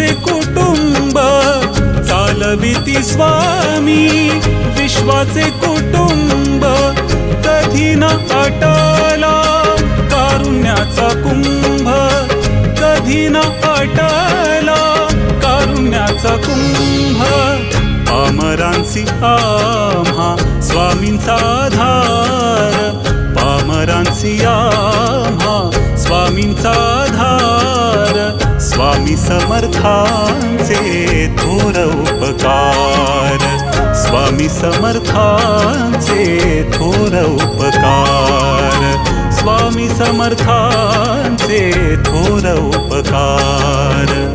विश्वाचे कुटुंब चालविती स्वामी, विश्वाचे कुटुंब कधी न आटला कारुण्याचा कुंभ, कधी न आटला कारुण्याचा कुंभ। पामरांसी आम्हा स्वामींचा आधार, पामरांसी आम्हा स्वामींचा आधार, स्वामी समर्थांचे थोर उपकार, स्वामी समर्थांचे थोर उपकार, स्वामी समर्थांचे थोर उपकार।